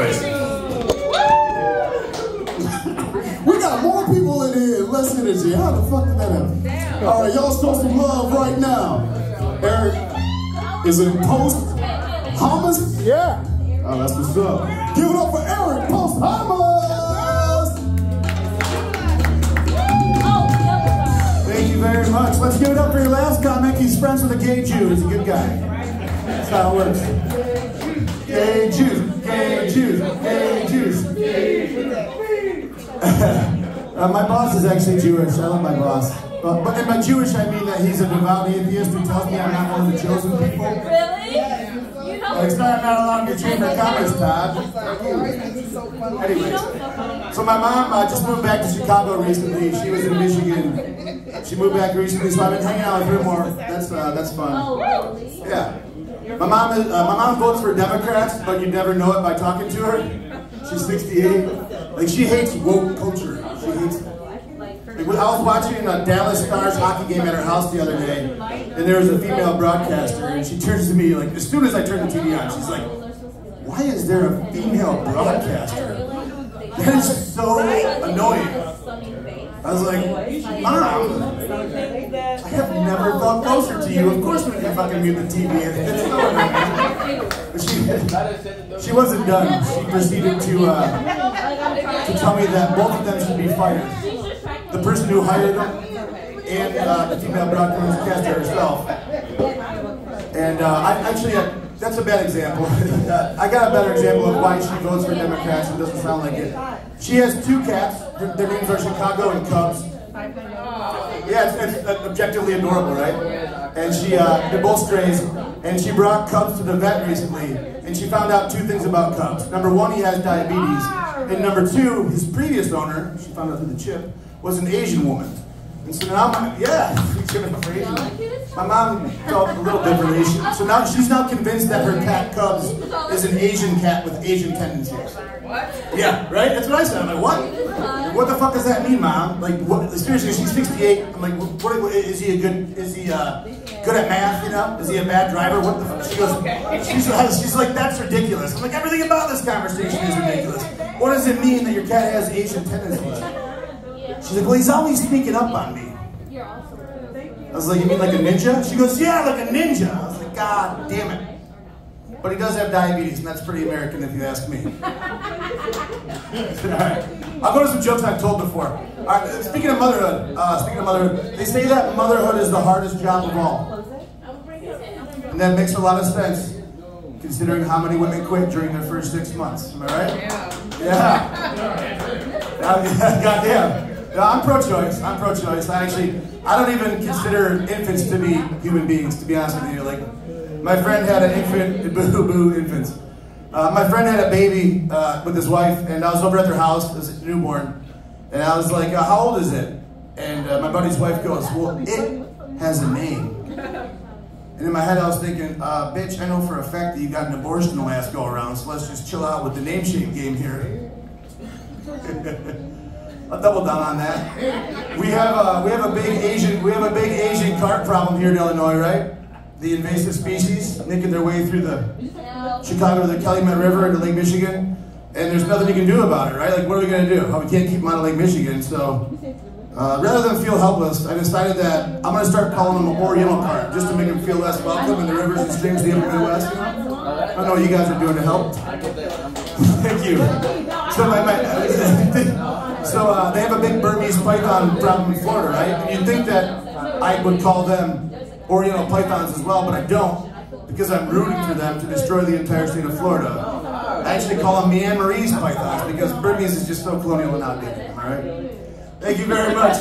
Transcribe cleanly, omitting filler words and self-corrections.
choice. We got more people in here, less energy. How the fuck did that happen? All right, y'all show some love right now. Eric is in Post-Hamas? Yeah. Oh, that's what's up. Give it up for Eric Post-Hamas! Thank you very much. Let's give it up for your last comic. He's friends with a gay Jew. He's a good guy. That's how it works. Gay Jews, gay Jews, gay Jews. My boss is actually Jewish. I love my boss. But by Jewish, I mean that he's a devout atheist who tells me I'm not one of the chosen people. Really? It's not allowed in the Chamber of Commerce, Todd. Anyways, so my mom just moved back to Chicago recently. She was in Michigan. She moved back recently, so I've been hanging out with her more. That's fun. Oh, really? Yeah. My mom votes for Democrats, but you never know it by talking to her. She's 68. Like, she hates woke culture. She hates it. I was watching a Dallas Stars hockey game at her house the other day, and there was a female broadcaster, and she turns to me, like, as soon as I turn the TV on, she's like, why is there a female broadcaster? That is so annoying. I was like, Mom, I have never felt closer to you. Of course we can fucking mute the TV. It's so annoying. But she wasn't done. She proceeded to tell me that both of them should be fired. The person who hired them and the female broadcaster herself. And that's a bad example. I got a better example of why she votes for Democrats and doesn't sound like it. She has 2 cats. Their names are Chicago and Cubs. Yeah, it's objectively adorable, right? And they're both strays. And she brought Cubs to the vet recently, and she found out 2 things about Cubs. Number 1, he has diabetes. And number 2, his previous owner, she found out through the chip, was an Asian woman. And so now, my mom felt a little differently. So now she's convinced that her cat Cubs is an Asian cat with Asian tendencies. What? Yeah, right? That's what I said. I'm like, what? What the fuck does that mean, Mom? Like, what? Seriously, she's 68. I'm like, what is he good at math? You know? Is he a bad driver? What the fuck? She goes, she's like, that's ridiculous. I'm like, everything about this conversation is ridiculous. What does it mean that your cat has Asian tendencies? She's like, well, he's always sneaking up on me. I was like, you mean like a ninja? She goes, yeah, like a ninja. I was like, God damn it. But he does have diabetes, and that's pretty American if you ask me. Alright. I'll go to some jokes I've told before. Alright, speaking of motherhood, they say that motherhood is the hardest job of all. And that makes a lot of sense, considering how many women quit during their first 6 months. Am I right? Yeah. Goddamn. No, I'm pro-choice. I'm pro-choice. I don't even consider infants to be human beings, to be honest with you. Like, my friend had an infant, boo-boo infants. My friend had a baby with his wife, and I was over at their house as a newborn, and I was like, how old is it? And my buddy's wife goes, well, it has a name. And in my head I was thinking, bitch, I know for a fact that you got an abortion the last go-around, so let's just chill out with the name shame game here. I'll double down on that. We have a big Asian carp problem here in Illinois, right? The invasive species making their way through the Chicago, the Calumet River into Lake Michigan, and there's nothing you can do about it, right? Like, what are we gonna do? We can't keep them out of Lake Michigan, so rather than feel helpless, I decided that I'm gonna start calling them Oriental carp just to make them feel less welcome in the rivers and streams of the upper Midwest. You know? I don't know what you guys are doing to help. Thank you. So they have a big Burmese python problem in Florida, right? And you'd think that I would call them Oriental pythons as well, but I don't, because I'm rooting for them to destroy the entire state of Florida. I actually call them Mianne Marie's pythons, because Burmese is just so colonial and outdated, all right? Thank you very much.